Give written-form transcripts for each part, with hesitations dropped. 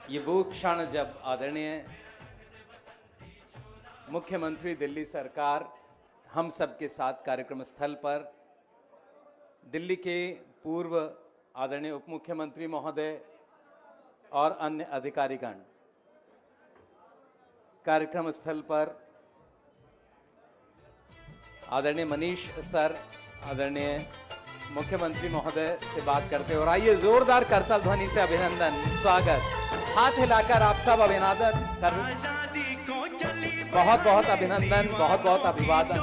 ये वो क्षण जब आदरणीय मुख्यमंत्री दिल्ली सरकार हम सबके साथ कार्यक्रम स्थल पर दिल्ली के पूर्व आदरणीय उप मुख्यमंत्री महोदय और अन्य अधिकारीगण कार्यक्रम स्थल पर आदरणीय मनीष सर आदरणीय मुख्यमंत्री महोदय से बात करते हैं। और आइए जोरदार करताल ध्वनि से अभिनंदन, स्वागत, हाथ हिलाकर आप सब अभिनंदन कर, बहुत बहुत अभिनंदन, बहुत बहुत अभिवादन।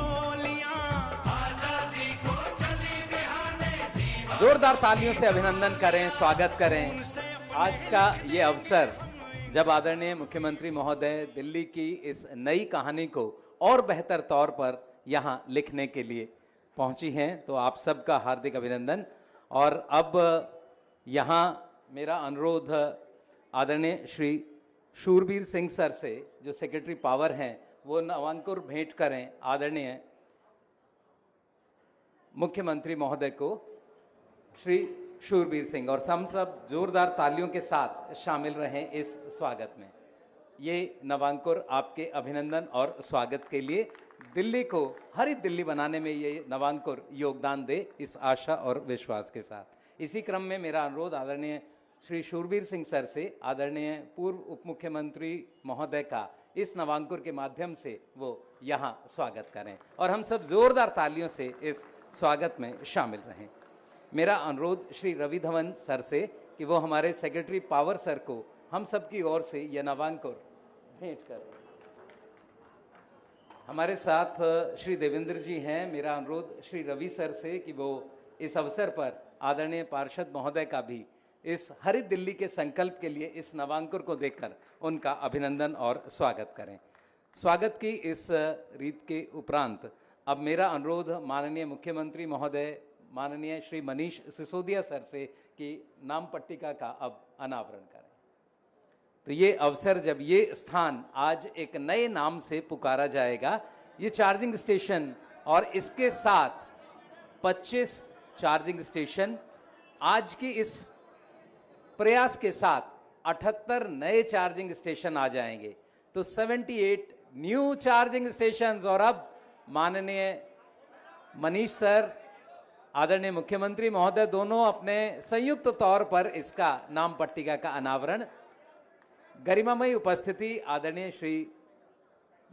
जोरदार तालियों से अभिनंदन करें, स्वागत करें। आज का ये अवसर जब आदरणीय मुख्यमंत्री महोदय दिल्ली की इस नई कहानी को और बेहतर तौर पर यहाँ लिखने के लिए पहुंची हैं, तो आप सबका हार्दिक अभिनंदन। और अब यहाँ मेरा अनुरोध आदरणीय श्री शूरवीर सिंह सर से, जो सेक्रेटरी पावर हैं, वो नवांकुर भेंट करें आदरणीय मुख्यमंत्री महोदय को, श्री शूरवीर सिंह, और हम सब जोरदार तालियों के साथ शामिल रहें इस स्वागत में। ये नवांकुर आपके अभिनंदन और स्वागत के लिए, दिल्ली को हरित दिल्ली बनाने में ये नवांकुर योगदान दे, इस आशा और विश्वास के साथ। इसी क्रम में मेरा अनुरोध आदरणीय श्री शूरवीर सिंह सर से आदरणीय पूर्व उप मुख्यमंत्री महोदय का इस नवांकुर के माध्यम से वो यहाँ स्वागत करें और हम सब जोरदार तालियों से इस स्वागत में शामिल रहें। मेरा अनुरोध श्री रवि धवन सर से कि वो हमारे सेक्रेटरी पावर सर को हम सब की ओर से यह नवांकुर भेंट करें। हमारे साथ श्री देवेंद्र जी हैं। मेरा अनुरोध श्री रवि सर से कि वो इस अवसर पर आदरणीय पार्षद महोदय का भी इस हरित दिल्ली के संकल्प के लिए इस नवांकुर को देखकर उनका अभिनंदन और स्वागत करें। स्वागत की इस रीत के उपरांत अब मेरा अनुरोध माननीय मुख्यमंत्री महोदय माननीय श्री मनीष सिसोदिया सर से कि नाम पट्टिका का अब अनावरण करें। तो ये अवसर जब ये स्थान आज एक नए नाम से पुकारा जाएगा, ये चार्जिंग स्टेशन और इसके साथ 25 चार्जिंग स्टेशन, आज की इस प्रयास के साथ 78 नए चार्जिंग स्टेशन आ जाएंगे, तो 78 न्यू चार्जिंग स्टेशंस। और अब माननीय मनीष सर आदरणीय मुख्यमंत्री महोदय दोनों अपने संयुक्त तौर पर इसका नाम पट्टिका का अनावरण, गरिमामयी उपस्थिति आदरणीय श्री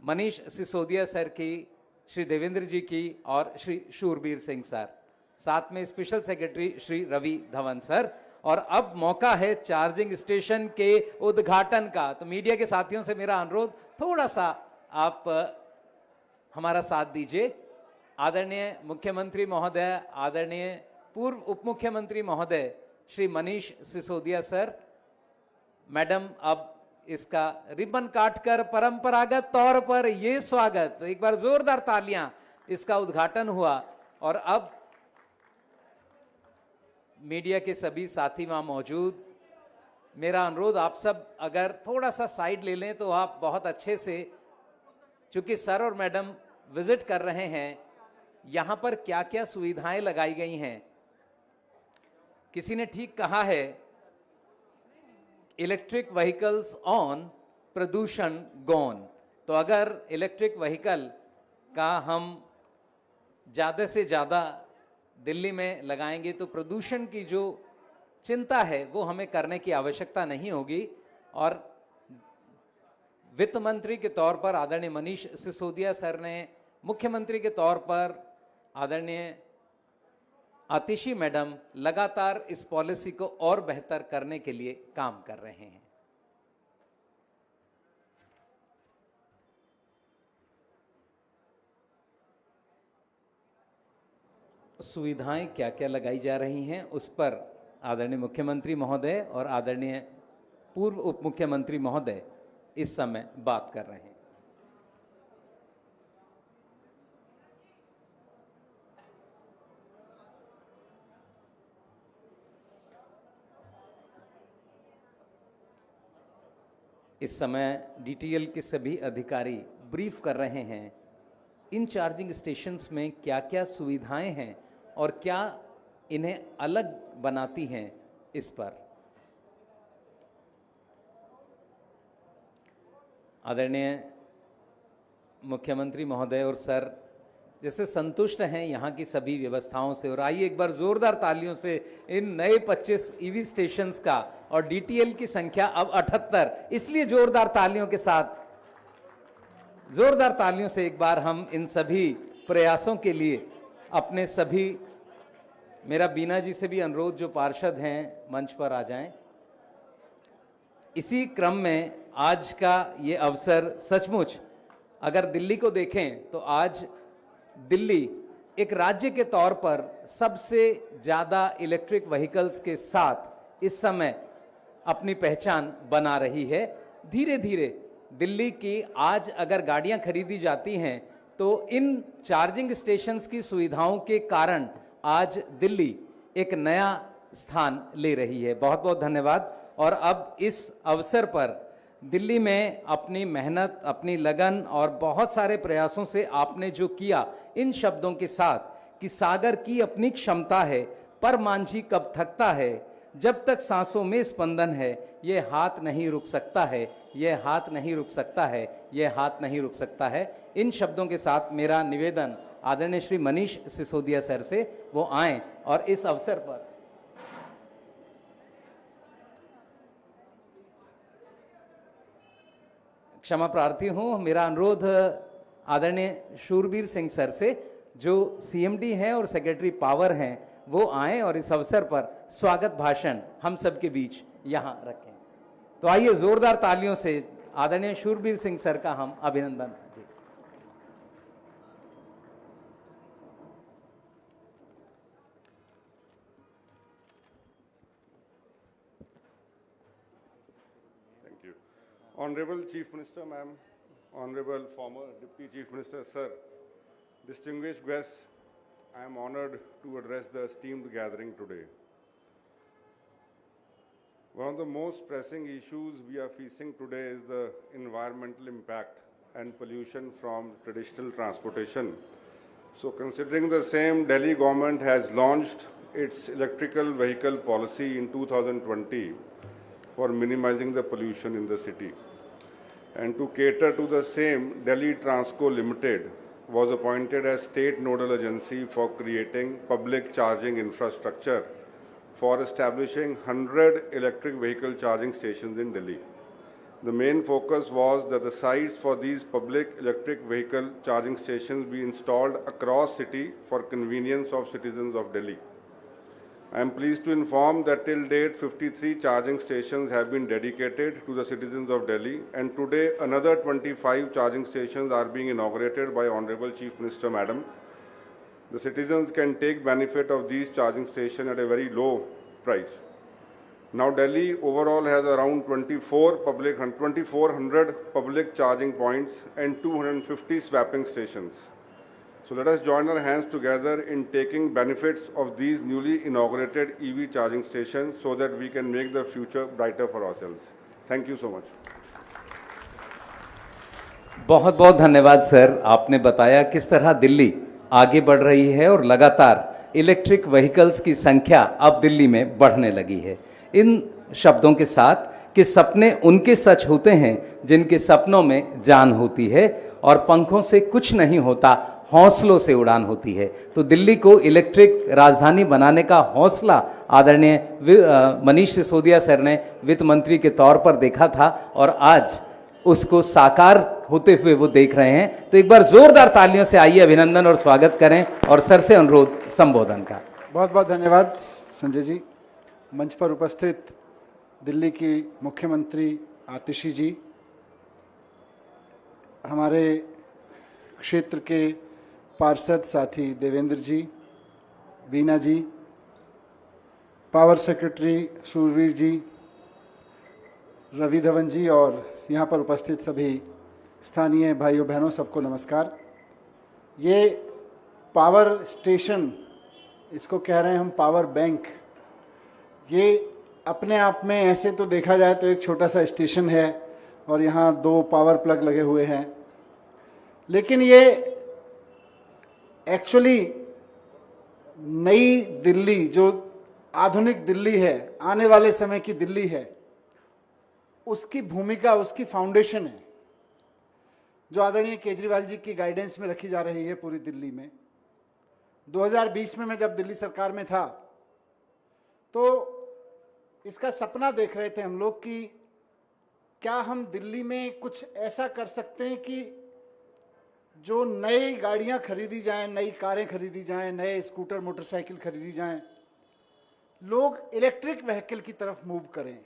मनीष सिसोदिया सर की, श्री देवेंद्र जी की और श्री शूरवीर सिंह सर, साथ में special secretary Shri Ravi Dhawan sir. और अब मौका है चार्जिंग स्टेशन के उद्घाटन का। तो मीडिया के साथियों से मेरा अनुरोध, थोड़ा सा आप हमारा साथ दीजिए। आदरणीय मुख्यमंत्री महोदय आदरणीय पूर्व उप मुख्यमंत्री महोदय श्री मनीष सिसोदिया सर, मैडम अब इसका रिबन काटकर परंपरागत तौर पर ये स्वागत, एक बार जोरदार तालियां, इसका उद्घाटन हुआ। और अब मीडिया के सभी साथी वहां मौजूद, मेरा अनुरोध आप सब अगर थोड़ा सा साइड ले लें तो आप बहुत अच्छे से, चूंकि सर और मैडम विजिट कर रहे हैं, यहां पर क्या क्या सुविधाएं लगाई गई हैं। किसी ने ठीक कहा है, इलेक्ट्रिक व्हीकल्स ऑन, प्रदूषण गॉन। तो अगर इलेक्ट्रिक व्हीकल का हम ज़्यादा से ज़्यादा दिल्ली में लगाएंगे तो प्रदूषण की जो चिंता है वो हमें करने की आवश्यकता नहीं होगी। और वित्त मंत्री के तौर पर आदरणीय मनीष सिसोदिया सर ने, मुख्यमंत्री के तौर पर आदरणीय आतिशी मैडम लगातार इस पॉलिसी को और बेहतर करने के लिए काम कर रहे हैं। सुविधाएं क्या क्या लगाई जा रही हैं उस पर आदरणीय मुख्यमंत्री महोदय और आदरणीय पूर्व उप मुख्यमंत्री महोदय इस समय बात कर रहे हैं। इस समय डीटीएल के सभी अधिकारी ब्रीफ कर रहे हैं इन चार्जिंग स्टेशंस में क्या क्या सुविधाएं हैं और क्या इन्हें अलग बनाती हैं। इस पर आदरणीय मुख्यमंत्री महोदय और सर जैसे संतुष्ट हैं यहाँ की सभी व्यवस्थाओं से, और आइए एक बार जोरदार तालियों से इन नए 25 ईवी स्टेशंस का, और डीटीएल की संख्या अब 78, इसलिए जोरदार तालियों के साथ, जोरदार तालियों से एक बार हम इन सभी प्रयासों के लिए अपने सभी, मेरा बीना जी से भी अनुरोध जो पार्षद हैं मंच पर आ जाएं। इसी क्रम में आज का ये अवसर सचमुच अगर दिल्ली को देखें तो आज दिल्ली एक राज्य के तौर पर सबसे ज्यादा इलेक्ट्रिक व्हीकल्स के साथ इस समय अपनी पहचान बना रही है। धीरे धीरे दिल्ली की आज अगर गाड़ियां खरीदी जाती हैं तो इन चार्जिंग स्टेशंस की सुविधाओं के कारण आज दिल्ली एक नया स्थान ले रही है। बहुत बहुत धन्यवाद। और अब इस अवसर पर दिल्ली में अपनी मेहनत, अपनी लगन और बहुत सारे प्रयासों से आपने जो किया, इन शब्दों के साथ कि सागर की अपनी क्षमता है पर मांझी कब थकता है, जब तक सांसों में स्पंदन है ये हाथ नहीं रुक सकता है, ये हाथ नहीं रुक सकता है, ये हाथ नहीं रुक सकता है। इन शब्दों के साथ मेरा निवेदन आदरणीय श्री मनीष सिसोदिया सर से वो आएं और इस अवसर पर क्षमा प्रार्थी हूं। मेरा अनुरोध आदरणीय शूरवीर सिंह सर से जो सीएमडी हैं और सेक्रेटरी पावर हैं वो आएं और इस अवसर पर स्वागत भाषण हम सबके बीच यहां रखें। तो आइए जोरदार तालियों से आदरणीय शूरवीर सिंह सर का हम अभिनंदन। Honorable Chief Minister, Ma'am, Honorable former Deputy Chief Minister, Sir, distinguished guests, I am honored to address the esteemed gathering today. One of the most pressing issues we are facing today is the environmental impact and pollution from traditional transportation. So considering the same, Delhi government has launched its electrical vehicle policy in 2020 for minimizing the pollution in the city. And to cater to the same, Delhi Transco Limited was appointed as state nodal agency for creating public charging infrastructure for establishing 100 electric vehicle charging stations in Delhi. The main focus was that the sites for these public electric vehicle charging stations be installed across city for convenience of citizens of Delhi. I am pleased to inform that till date 53 charging stations have been dedicated to the citizens of Delhi, and today another 25 charging stations are being inaugurated by Honorable Chief Minister Madam. The citizens can take benefit of these charging stations at a very low price. Now Delhi overall has around 2,400 public charging points and 250 swapping stations. So let us join our hands together in taking benefits of these newly inaugurated EV charging stations so that we can make the future brighter for ourselves. Thank you so much. बहुत बहुत धन्यवाद sir. आपने बताया किस तरह दिल्ली आगे बढ़ रही है और लगातार इलेक्ट्रिक व्हीकल्स की संख्या अब दिल्ली में बढ़ने लगी है। इन शब्दों के साथ कि सपने उनके सच होते हैं जिनके सपनों में जान होती है और पंखों से कुछ नहीं होता, हौसलों से उड़ान होती है। तो दिल्ली को इलेक्ट्रिक राजधानी बनाने का हौसला आदरणीय मनीष सिसोदिया सर ने वित्त मंत्री के तौर पर देखा था और आज उसको साकार होते हुए वो देख रहे हैं। तो एक बार जोरदार तालियों से आइए अभिनंदन और स्वागत करें और सर से अनुरोध संबोधन का। बहुत बहुत धन्यवाद संजय जी। मंच पर उपस्थित दिल्ली की मुख्यमंत्री आतिशी जी, हमारे क्षेत्र के पार्षद साथी देवेंद्र जी, बीना जी, पावर सेक्रेटरी शूरवीर जी, रवि धवन जी और यहाँ पर उपस्थित सभी स्थानीय भाइयों बहनों, सबको नमस्कार। ये पावर स्टेशन, इसको कह रहे हैं हम पावर बैंक, ये अपने आप में ऐसे तो देखा जाए तो एक छोटा सा स्टेशन है और यहाँ 2 पावर प्लग लगे हुए हैं, लेकिन ये एक्चुअली नई दिल्ली, जो आधुनिक दिल्ली है, आने वाले समय की दिल्ली है, उसकी भूमिका, उसकी फाउंडेशन है। जो आदरणीय केजरीवाल जी की गाइडेंस में रखी जा रही है पूरी दिल्ली में। 2020 में मैं जब दिल्ली सरकार में था तो इसका सपना देख रहे थे हम लोग कि क्या हम दिल्ली में कुछ ऐसा कर सकते हैं कि जो नई गाड़ियां खरीदी जाएं, नई कारें खरीदी जाएं, नए स्कूटर मोटरसाइकिल खरीदी जाएं, लोग इलेक्ट्रिक व्हीकल की तरफ मूव करें,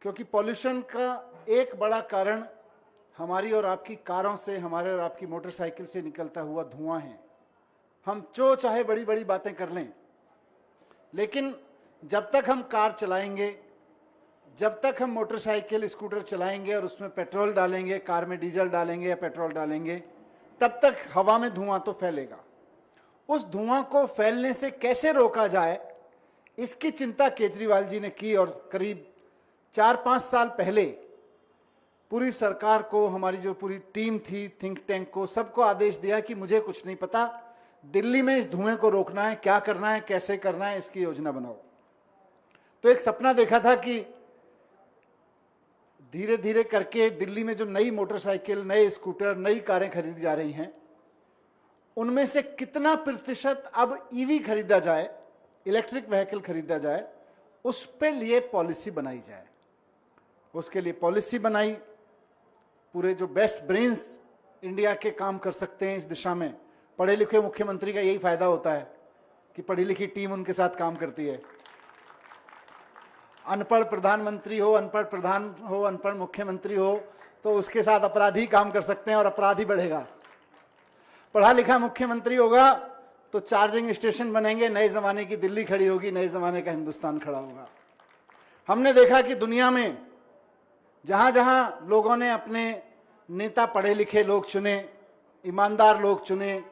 क्योंकि पॉल्यूशन का एक बड़ा कारण हमारी और आपकी कारों से, हमारे और आपकी मोटरसाइकिल से निकलता हुआ धुआं है। हम जो चाहे बड़ी बड़ी बातें कर लें, लेकिन जब तक हम कार चलाएंगे, जब तक हम मोटरसाइकिल स्कूटर चलाएंगे और उसमें पेट्रोल डालेंगे, कार में डीजल डालेंगे या पेट्रोल डालेंगे, तब तक हवा में धुआं तो फैलेगा। उस धुआं को फैलने से कैसे रोका जाए, इसकी चिंता केजरीवाल जी ने की और करीब 4-5 साल पहले पूरी सरकार को, हमारी जो पूरी टीम थी, थिंक टैंक को, सबको आदेश दिया कि मुझे कुछ नहीं पता, दिल्ली में इस धुएं को रोकना है, क्या करना है, कैसे करना है, इसकी योजना बनाओ। तो एक सपना देखा था कि धीरे धीरे करके दिल्ली में जो नई मोटरसाइकिल, नए स्कूटर, नई कारें खरीदी जा रही हैं, उनमें से कितना प्रतिशत अब ईवी खरीदा जाए, इलेक्ट्रिक व्हीकल खरीदा जाए, उस पे लिए पॉलिसी बनाई जाए। उसके लिए पॉलिसी बनाई, पूरे जो बेस्ट ब्रेन्स इंडिया के काम कर सकते हैं इस दिशा में। पढ़े लिखे मुख्यमंत्री का यही फायदा होता है कि पढ़ी लिखी टीम उनके साथ काम करती है। अनपढ़ प्रधानमंत्री हो, अनपढ़ प्रधान हो, अनपढ़ मुख्यमंत्री हो, तो उसके साथ अपराधी काम कर सकते हैं और अपराधी बढ़ेगा। पढ़ा लिखा मुख्यमंत्री होगा तो चार्जिंग स्टेशन बनेंगे, नए जमाने की दिल्ली खड़ी होगी, नए जमाने का हिंदुस्तान खड़ा होगा। हमने देखा कि दुनिया में जहां जहां लोगों ने अपने नेता पढ़े लिखे लोग चुने, ईमानदार लोग चुने,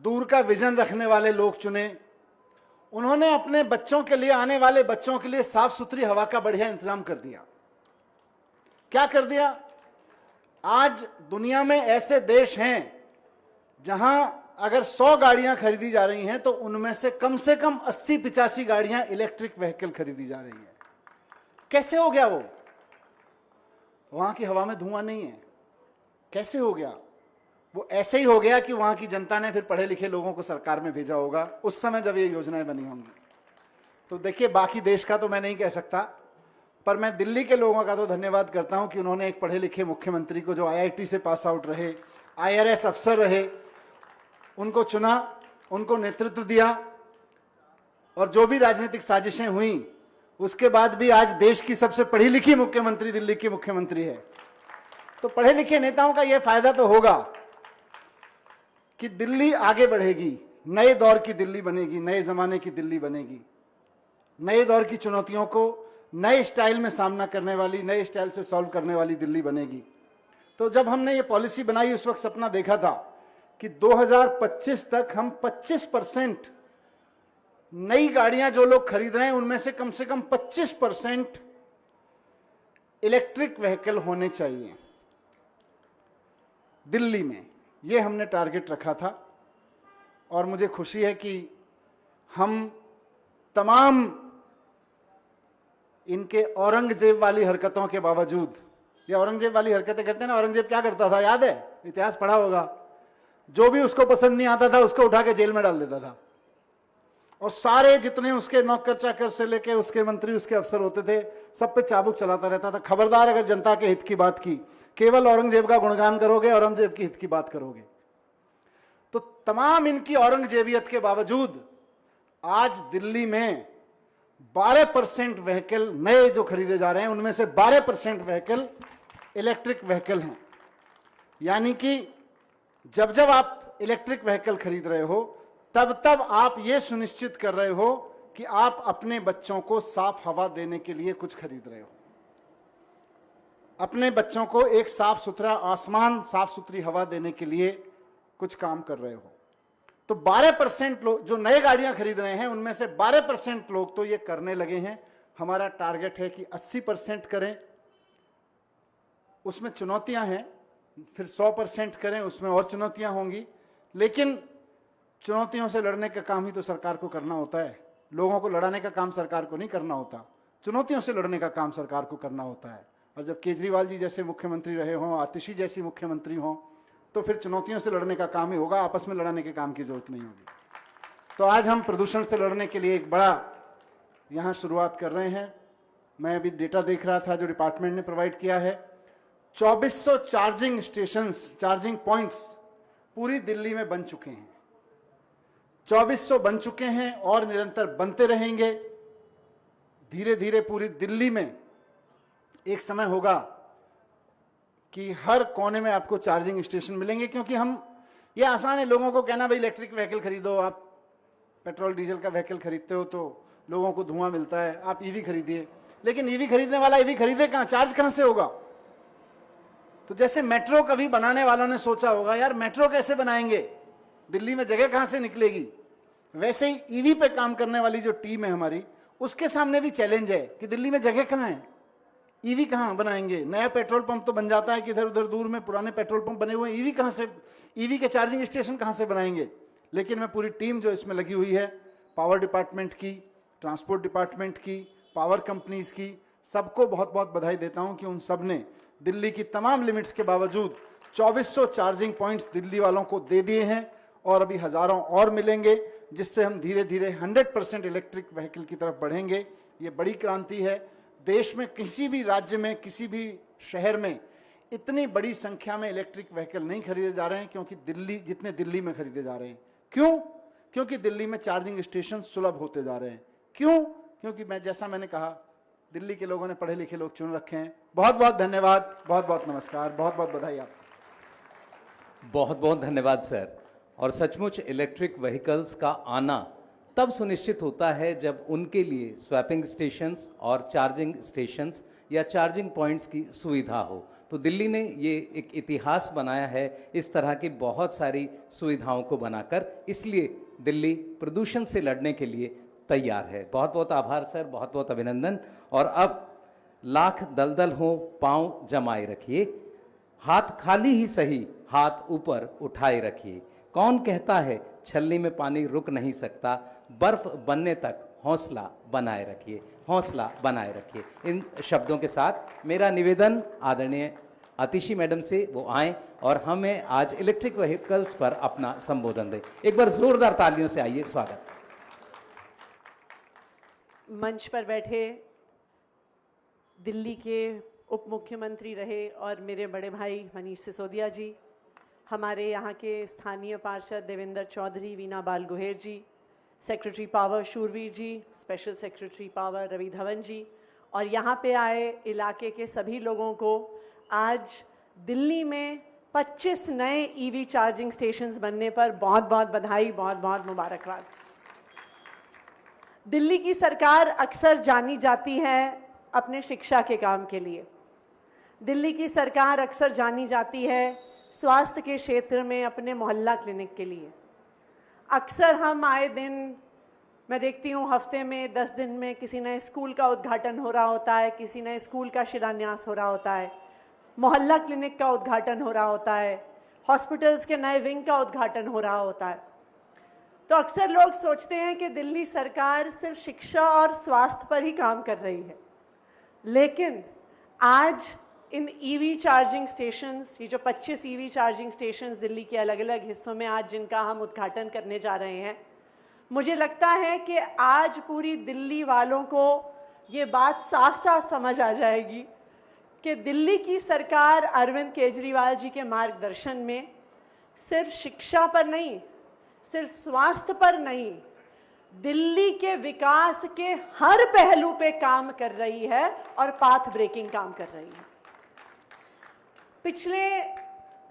दूर का विजन रखने वाले लोग चुने, उन्होंने अपने बच्चों के लिए, आने वाले बच्चों के लिए साफ सुथरी हवा का बढ़िया इंतजाम कर दिया। क्या कर दिया? आज दुनिया में ऐसे देश हैं जहां अगर 100 गाड़ियां खरीदी जा रही हैं तो उनमें से कम 80-85 गाड़ियां इलेक्ट्रिक व्हीकल खरीदी जा रही हैं। कैसे हो गया वो? वहां की हवा में धुआं नहीं है। कैसे हो गया? वो ऐसे ही हो गया कि वहां की जनता ने फिर पढ़े लिखे लोगों को सरकार में भेजा होगा उस समय जब ये योजनाएं बनी होंगी। तो देखिए, बाकी देश का तो मैं नहीं कह सकता, पर मैं दिल्ली के लोगों का तो धन्यवाद करता हूं कि उन्होंने एक पढ़े लिखे मुख्यमंत्री को, जो IIT से पास आउट रहे, IRS अफसर रहे, उनको चुना, उनको नेतृत्व दिया, और जो भी राजनीतिक साजिशें हुई उसके बाद भी आज देश की सबसे पढ़ी लिखी मुख्यमंत्री दिल्ली की मुख्यमंत्री है। तो पढ़े लिखे नेताओं का यह फायदा तो होगा कि दिल्ली आगे बढ़ेगी, नए दौर की दिल्ली बनेगी, नए जमाने की दिल्ली बनेगी, नए दौर की चुनौतियों को नए स्टाइल में सामना करने वाली, नए स्टाइल से सॉल्व करने वाली दिल्ली बनेगी। तो जब हमने ये पॉलिसी बनाई, उस वक्त सपना देखा था कि 2025 तक हम 25% नई गाड़ियां जो लोग खरीद रहे हैं उनमें से कम 25% इलेक्ट्रिक व्हीकल होने चाहिए दिल्ली में। ये हमने टारगेट रखा था और मुझे खुशी है कि हम तमाम इनके औरंगजेब वाली हरकतों के बावजूद, ये औरंगजेब वाली हरकतें करते हैं ना, औरंगजेब क्या करता था याद है? इतिहास पढ़ा होगा। जो भी उसको पसंद नहीं आता था उसको उठा के जेल में डाल देता था, और सारे जितने उसके नौकर चाकर से लेके उसके मंत्री, उसके अफसर होते थे, सब पे चाबुक चलाता रहता था। खबरदार, अगर जनता के हित की बात की, केवल औरंगजेब का गुणगान करोगे, औरंगजेब के हित की बात करोगे। तो तमाम इनकी औरंगजेबियत के बावजूद आज दिल्ली में 12% व्हीकल नए जो खरीदे जा रहे हैं उनमें से 12% व्हीकल इलेक्ट्रिक व्हीकल हैं। यानी कि जब जब आप इलेक्ट्रिक व्हीकल खरीद रहे हो तब तब आप ये सुनिश्चित कर रहे हो कि आप अपने बच्चों को साफ हवा देने के लिए कुछ खरीद रहे हो, अपने बच्चों को एक साफ सुथरा आसमान, साफ सुथरी हवा देने के लिए कुछ काम कर रहे हो। तो 12% लोग जो नए गाड़ियां खरीद रहे हैं उनमें से 12% लोग तो ये करने लगे हैं। हमारा टारगेट है कि 80% करें, उसमें चुनौतियां हैं, फिर 100% करें, उसमें और चुनौतियां होंगी, लेकिन चुनौतियों से लड़ने का काम ही तो सरकार को करना होता है। लोगों को लड़ाने का काम सरकार को नहीं करना होता, चुनौतियों से लड़ने का काम सरकार को करना होता है। और जब केजरीवाल जी जैसे मुख्यमंत्री रहे हों, आतिशी जैसी मुख्यमंत्री हों, तो फिर चुनौतियों से लड़ने का काम ही होगा, आपस में लड़ने के काम की जरूरत नहीं होगी। तो आज हम प्रदूषण से लड़ने के लिए एक बड़ा यहाँ शुरुआत कर रहे हैं। मैं अभी डेटा देख रहा था जो डिपार्टमेंट ने प्रोवाइड किया है। 2400 चार्जिंग स्टेशंस, चार्जिंग पॉइंट्स पूरी दिल्ली में बन चुके हैं। 2400 बन चुके हैं और निरंतर बनते रहेंगे। धीरे धीरे पूरी दिल्ली में एक समय होगा कि हर कोने में आपको चार्जिंग स्टेशन मिलेंगे, क्योंकि हम, ये आसान है लोगों को कहना भाई इलेक्ट्रिक व्हीकल खरीदो, आप पेट्रोल डीजल का व्हीकल खरीदते हो तो लोगों को धुआं मिलता है, आप ईवी खरीदिए। लेकिन ईवी खरीदने वाला ईवी खरीदे कहां, चार्ज कहां से होगा? तो जैसे मेट्रो कभी बनाने वालों ने सोचा होगा यार मेट्रो कैसे बनाएंगे, दिल्ली में जगह कहां से निकलेगी, वैसे ही ईवी पे काम करने वाली जो टीम है हमारी, उसके सामने भी चैलेंज है कि दिल्ली में जगह कहां है, ईवी कहां बनाएंगे। नया पेट्रोल पंप तो बन जाता है कि इधर उधर दूर में पुराने पेट्रोल पंप बने हुए हैं, ईवी कहां से, ईवी के चार्जिंग स्टेशन कहां से बनाएंगे। लेकिन मैं पूरी टीम जो इसमें लगी हुई है, पावर डिपार्टमेंट की, ट्रांसपोर्ट डिपार्टमेंट की, पावर कंपनीज की, सबको बहुत बहुत बधाई देता हूं कि उन सब ने दिल्ली की तमाम लिमिट्स के बावजूद 2400 चार्जिंग पॉइंट्स दिल्ली वालों को दे दिए हैं और अभी हजारों और मिलेंगे, जिससे हम धीरे धीरे 100% इलेक्ट्रिक व्हीकल की तरफ बढ़ेंगे। ये बड़ी क्रांति है। देश में किसी भी राज्य में, किसी भी शहर में इतनी बड़ी संख्या में इलेक्ट्रिक व्हीकल नहीं खरीदे जा रहे हैं क्योंकि दिल्ली, जितने दिल्ली में खरीदे जा रहे हैं। क्यों? क्योंकि दिल्ली में चार्जिंग स्टेशन सुलभ होते जा रहे हैं। क्यों? क्योंकि मैंने कहा दिल्ली के लोगों ने पढ़े लिखे लोग चुन रखे हैं। बहुत बहुत धन्यवाद, बहुत बहुत नमस्कार, बहुत बहुत बधाई आपको। बहुत बहुत धन्यवाद सर। और सचमुच इलेक्ट्रिक व्हीकल्स का आना तब सुनिश्चित होता है जब उनके लिए स्वैपिंग स्टेशंस और चार्जिंग स्टेशंस या चार्जिंग पॉइंट्स की सुविधा हो। तो दिल्ली ने ये एक इतिहास बनाया है इस तरह की बहुत सारी सुविधाओं को बनाकर, इसलिए दिल्ली प्रदूषण से लड़ने के लिए तैयार है। बहुत बहुत आभार सर, बहुत बहुत अभिनंदन। और अब लाख दलदल हो पांव जमाए रखिए, हाथ खाली ही सही हाथ ऊपर उठाए रखिए। कौन कहता है छलनी में पानी रुक नहीं सकता, बर्फ बनने तक हौसला बनाए रखिए, हौसला बनाए रखिए। इन शब्दों के साथ मेरा निवेदन आदरणीय आतिशी मैडम से वो आए और हमें आज इलेक्ट्रिक व्हीकल्स पर अपना संबोधन दें। एक बार जोरदार तालियों से आइए, स्वागत। मंच पर बैठे दिल्ली के उप मुख्यमंत्री रहे और मेरे बड़े भाई मनीष सिसोदिया जी, हमारे यहाँ के स्थानीय पार्षद देवेंद्र चौधरी, वीना बाल गोहेर जी, secretary power Shurveer ji, special secretary power Ravi Dhawan ji, और यहाँ पे आए इलाके के सभी लोगों को आज दिल्ली में 25 नए ईवी चार्जिंग स्टेशंस बनने पर बहुत बहुत बधाई, बहुत बहुत मुबारकबाद। दिल्ली की सरकार अक्सर जानी जाती है अपने शिक्षा के काम के लिए। दिल्ली की सरकार अक्सर जानी जाती है स्वास्थ्य के क्षेत्र में अपने मोहल्ला क्लिनिक के लिए। अक्सर हम आए दिन, मैं देखती हूँ हफ्ते में 10 दिन में किसी नए स्कूल का उद्घाटन हो रहा होता है, किसी नए स्कूल का शिलान्यास हो रहा होता है, मोहल्ला क्लिनिक का उद्घाटन हो रहा होता है, हॉस्पिटल्स के नए विंग का उद्घाटन हो रहा होता है। तो अक्सर लोग सोचते हैं कि दिल्ली सरकार सिर्फ शिक्षा और स्वास्थ्य पर ही काम कर रही है, लेकिन आज इन ईवी चार्जिंग स्टेशंस, ये जो 25 ईवी चार्जिंग स्टेशंस दिल्ली के अलग अलग हिस्सों में आज जिनका हम उद्घाटन करने जा रहे हैं, मुझे लगता है कि आज पूरी दिल्ली वालों को ये बात साफ साफ समझ आ जाएगी कि दिल्ली की सरकार अरविंद केजरीवाल जी के मार्गदर्शन में सिर्फ शिक्षा पर नहीं, सिर्फ स्वास्थ्य पर नहीं, दिल्ली के विकास के हर पहलू पे काम कर रही है और पाथ ब्रेकिंग काम कर रही है। पिछले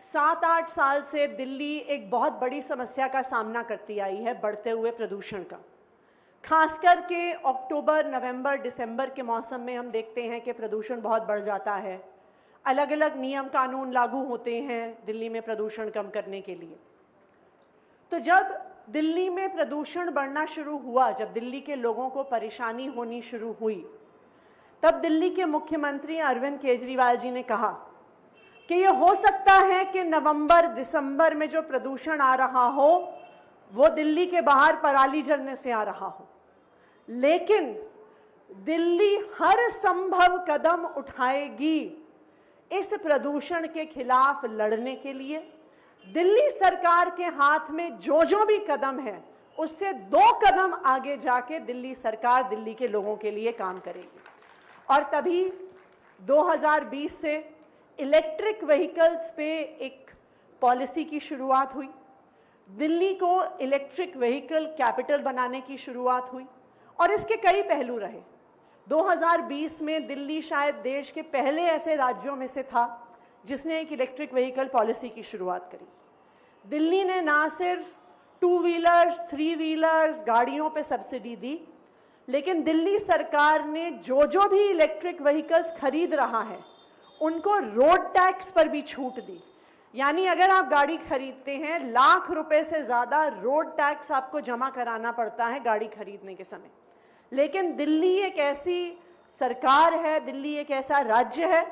7-8 साल से दिल्ली एक बहुत बड़ी समस्या का सामना करती आई है, बढ़ते हुए प्रदूषण का। खासकर के अक्टूबर, नवंबर, दिसंबर के मौसम में हम देखते हैं कि प्रदूषण बहुत बढ़ जाता है। अलग अलग नियम कानून लागू होते हैं दिल्ली में प्रदूषण कम करने के लिए। तो जब दिल्ली में प्रदूषण बढ़ना शुरू हुआ, जब दिल्ली के लोगों को परेशानी होनी शुरू हुई, तब दिल्ली के मुख्यमंत्री अरविंद केजरीवाल जी ने कहा कि ये हो सकता है कि नवंबर दिसंबर में जो प्रदूषण आ रहा हो वो दिल्ली के बाहर पराली जलने से आ रहा हो, लेकिन दिल्ली हर संभव कदम उठाएगी इस प्रदूषण के खिलाफ लड़ने के लिए। दिल्ली सरकार के हाथ में जो भी कदम है उससे 2 कदम आगे जाके दिल्ली सरकार दिल्ली के लोगों के लिए काम करेगी। और तभी 2020 से इलेक्ट्रिक व्हीकल्स पे एक पॉलिसी की शुरुआत हुई। दिल्ली को इलेक्ट्रिक व्हीकल कैपिटल बनाने की शुरुआत हुई और इसके कई पहलू रहे। 2020 में दिल्ली शायद देश के पहले ऐसे राज्यों में से था जिसने एक इलेक्ट्रिक व्हीकल पॉलिसी की शुरुआत करी। दिल्ली ने ना सिर्फ 2 व्हीलर्स, 3 व्हीलर्स गाड़ियों पे सब्सिडी दी, लेकिन दिल्ली सरकार ने जो भी इलेक्ट्रिक व्हीकल्स खरीद रहा है उनको रोड टैक्स पर भी छूट दी। यानी अगर आप गाड़ी खरीदते हैं, लाख रुपए से ज्यादा रोड टैक्स आपको जमा कराना पड़ता है गाड़ी खरीदने के समय। लेकिन दिल्ली एक ऐसी सरकार है, दिल्ली एक ऐसा राज्य है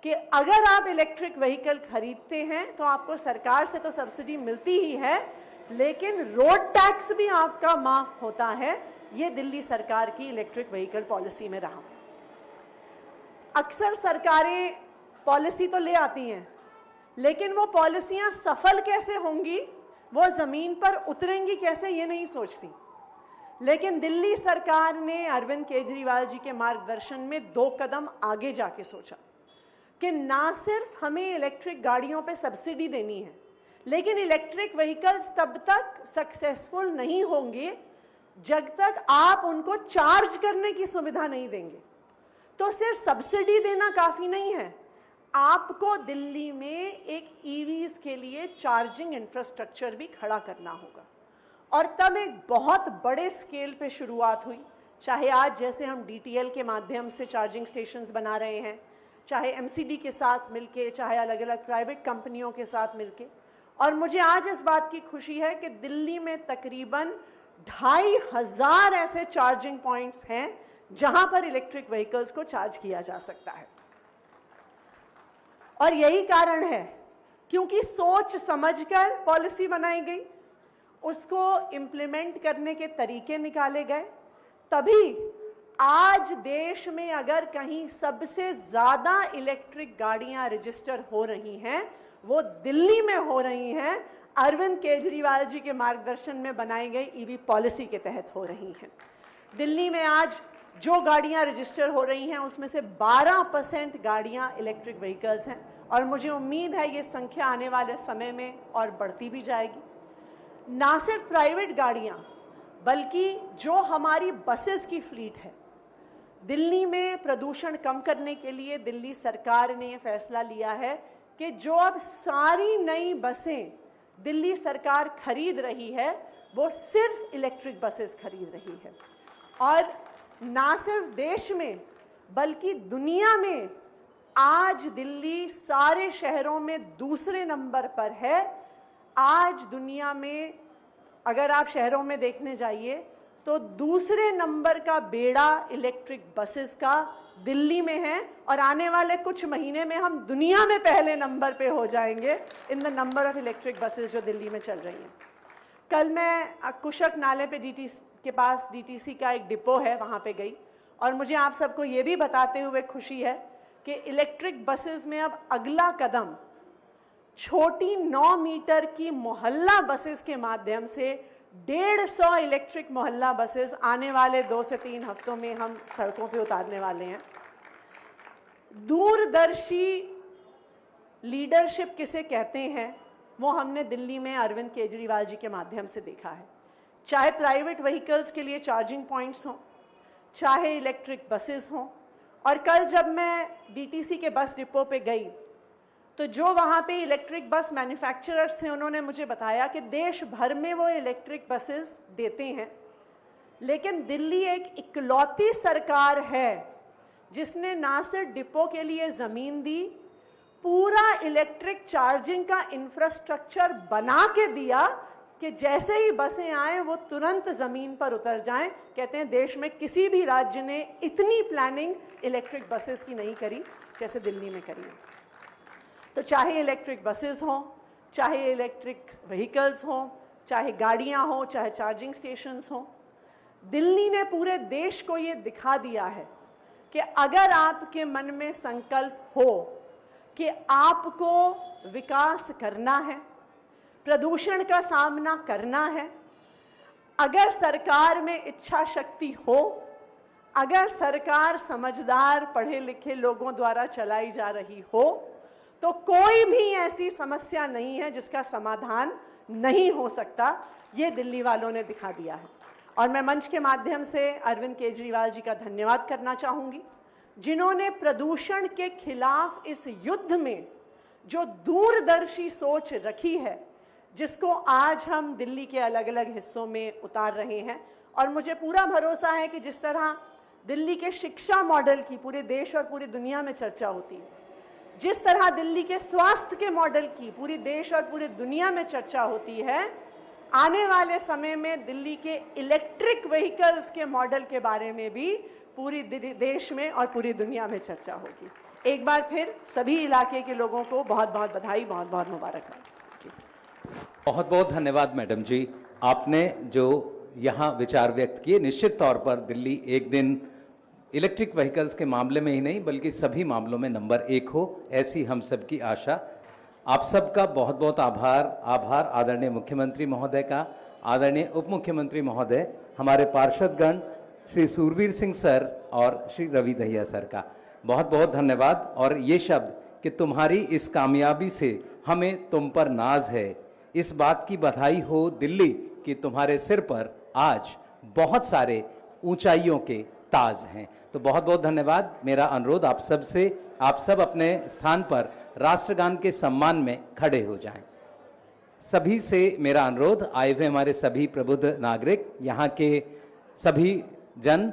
कि अगर आप इलेक्ट्रिक व्हीकल खरीदते हैं तो आपको सरकार से तो सब्सिडी मिलती ही है, लेकिन रोड टैक्स भी आपका माफ होता है। ये दिल्ली सरकार की इलेक्ट्रिक व्हीकल पॉलिसी में रहा। अक्सर सरकारें पॉलिसी तो ले आती हैं, लेकिन वो पॉलिसियां सफल कैसे होंगी, वो जमीन पर उतरेंगी कैसे, ये नहीं सोचती। लेकिन दिल्ली सरकार ने अरविंद केजरीवाल जी के मार्गदर्शन में 2 कदम आगे जाके सोचा कि ना सिर्फ हमें इलेक्ट्रिक गाड़ियों पे सब्सिडी देनी है, लेकिन इलेक्ट्रिक व्हीकल्स तब तक सक्सेसफुल नहीं होंगे जब तक आप उनको चार्ज करने की सुविधा नहीं देंगे। तो सिर्फ सब्सिडी देना काफी नहीं है, आपको दिल्ली में एक ईवीज के लिए चार्जिंग इंफ्रास्ट्रक्चर भी खड़ा करना होगा। और तब एक बहुत बड़े स्केल पे शुरुआत हुई। चाहे आज जैसे हम डीटीएल के माध्यम से चार्जिंग स्टेशंस बना रहे हैं, चाहे एमसीडी के साथ मिलके, चाहे अलग अलग प्राइवेट कंपनियों के साथ मिलके। और मुझे आज इस बात की खुशी है कि दिल्ली में तकरीबन 2500 ऐसे चार्जिंग पॉइंट्स हैं जहां पर इलेक्ट्रिक व्हीकल्स को चार्ज किया जा सकता है। और यही कारण है क्योंकि सोच समझकर पॉलिसी बनाई गई, उसको इम्प्लीमेंट करने के तरीके निकाले गए, तभी आज देश में अगर कहीं सबसे ज्यादा इलेक्ट्रिक गाड़ियां रजिस्टर हो रही हैं वो दिल्ली में हो रही हैं, अरविंद केजरीवाल जी के मार्गदर्शन में बनाई गई ईवी पॉलिसी के तहत हो रही हैं। दिल्ली में आज जो गाड़ियां रजिस्टर हो रही हैं उसमें से 12% गाड़ियां इलेक्ट्रिक व्हीकल्स हैं और मुझे उम्मीद है ये संख्या आने वाले समय में और बढ़ती भी जाएगी। ना सिर्फ प्राइवेट गाड़ियां बल्कि जो हमारी बसेस की फ्लीट है, दिल्ली में प्रदूषण कम करने के लिए दिल्ली सरकार ने ये फैसला लिया है कि जो अब सारी नई बसें दिल्ली सरकार खरीद रही है वो सिर्फ इलेक्ट्रिक बसेस खरीद रही है। और ना सिर्फ देश में बल्कि दुनिया में आज दिल्ली सारे शहरों में दूसरे नंबर पर है। आज दुनिया में अगर आप शहरों में देखने जाइए तो दूसरे नंबर का बेड़ा इलेक्ट्रिक बसेस का दिल्ली में है और आने वाले कुछ महीने में हम दुनिया में पहले नंबर पे हो जाएंगे in the number of electric buses जो दिल्ली में चल रही हैं। कल मैं कुशक नाले पे के पास डीटीसी का एक डिपो है, वहाँ पे गई और मुझे आप सबको ये भी बताते हुए खुशी है कि इलेक्ट्रिक बसेस में अब अगला कदम छोटी 9 मीटर की मोहल्ला बसेस के माध्यम से 150 इलेक्ट्रिक मोहल्ला बसेस आने वाले 2 से 3 हफ्तों में हम सड़कों पे उतारने वाले हैं। दूरदर्शी लीडरशिप किसे कहते हैं वो हमने दिल्ली में अरविंद केजरीवाल जी के माध्यम से देखा है। चाहे प्राइवेट व्हीकल्स के लिए चार्जिंग पॉइंट्स हों, चाहे इलेक्ट्रिक बसेस हों। और कल जब मैं डीटीसी के बस डिपो पे गई तो जो वहाँ पे इलेक्ट्रिक बस मैन्युफैक्चरर्स थे उन्होंने मुझे बताया कि देश भर में वो इलेक्ट्रिक बसेस देते हैं, लेकिन दिल्ली एक इकलौती सरकार है जिसने ना सिर्फ डिपो के लिए ज़मीन दी, पूरा इलेक्ट्रिक चार्जिंग का इंफ्रास्ट्रक्चर बना के दिया कि जैसे ही बसें आए वो तुरंत ज़मीन पर उतर जाएं। कहते हैं देश में किसी भी राज्य ने इतनी प्लानिंग इलेक्ट्रिक बसेस की नहीं करी जैसे दिल्ली में करी है। तो चाहे इलेक्ट्रिक बसेस हों, चाहे इलेक्ट्रिक व्हीकल्स हों, चाहे गाड़ियां हों, चाहे चार्जिंग स्टेशंस हों, दिल्ली ने पूरे देश को ये दिखा दिया है कि अगर आपके मन में संकल्प हो कि आपको विकास करना है, प्रदूषण का सामना करना है, अगर सरकार में इच्छा शक्ति हो, अगर सरकार समझदार पढ़े लिखे लोगों द्वारा चलाई जा रही हो, तो कोई भी ऐसी समस्या नहीं है जिसका समाधान नहीं हो सकता। ये दिल्ली वालों ने दिखा दिया है। और मैं मंच के माध्यम से अरविंद केजरीवाल जी का धन्यवाद करना चाहूंगी, जिन्होंने प्रदूषण के खिलाफ इस युद्ध में जो दूरदर्शी सोच रखी है, जिसको आज हम दिल्ली के अलग अलग हिस्सों में उतार रहे हैं। और मुझे पूरा भरोसा है कि जिस तरह दिल्ली के शिक्षा मॉडल की पूरे देश और पूरी दुनिया में चर्चा होती है, जिस तरह दिल्ली के स्वास्थ्य के मॉडल की पूरी देश और पूरी दुनिया में चर्चा होती है, आने वाले समय में दिल्ली के इलेक्ट्रिक व्हीकल्स के मॉडल के बारे में भी पूरी देश में और पूरी दुनिया में चर्चा होगी। एक बार फिर सभी इलाके के लोगों को बहुत बहुत बधाई, बहुत बहुत मुबारकबाद। बहुत बहुत धन्यवाद मैडम जी, आपने जो यहाँ विचार व्यक्त किए। निश्चित तौर पर दिल्ली एक दिन इलेक्ट्रिक व्हीकल्स के मामले में ही नहीं बल्कि सभी मामलों में नंबर 1 हो, ऐसी हम सबकी आशा। आप सबका बहुत बहुत आभार आदरणीय मुख्यमंत्री महोदय का, आदरणीय उप मुख्यमंत्री महोदय, हमारे पार्षदगण श्री सूरवीर सिंह सर और श्री रवि दहिया सर का बहुत बहुत धन्यवाद। और ये शब्द कि तुम्हारी इस कामयाबी से हमें तुम पर नाज है, इस बात की बधाई हो दिल्ली कि तुम्हारे सिर पर आज बहुत सारे ऊंचाइयों के ताज हैं। तो बहुत बहुत धन्यवाद। मेरा अनुरोध आप सब से, आप सब अपने स्थान पर राष्ट्रगान के सम्मान में खड़े हो जाएं। सभी से मेरा अनुरोध, आए हुए हमारे सभी प्रबुद्ध नागरिक, यहाँ के सभी जन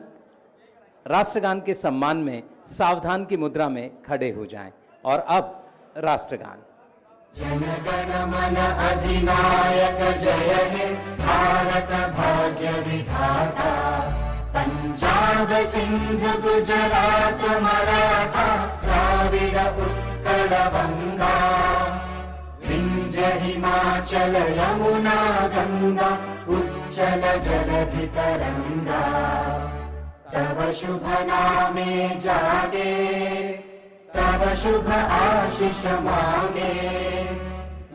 राष्ट्रगान के सम्मान में सावधान की मुद्रा में खड़े हो जाएं। और अब राष्ट्रगान। जनगण मन अधिनायक जय हे भारत भाग्य विधाता, पंजाब सिंध गुजरात मराठा द्राविड उत्कल बंगा, विंध्य हिमाचल यमुना गंगा उज्जल जलधि तरंगा, तव शुभ नामे जागे तव शुभ आशीष मांगे,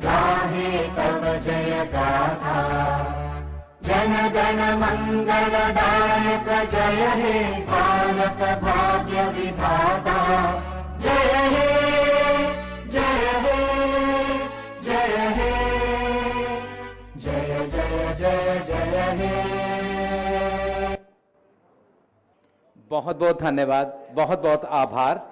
गाहे तव जय गाथा, जन गण मंगलदायक जय हे भारत भाग्य विधाता, जय हे जय हे जय हे जय जय जय जय हे। बहुत बहुत धन्यवाद, बहुत बहुत आभार।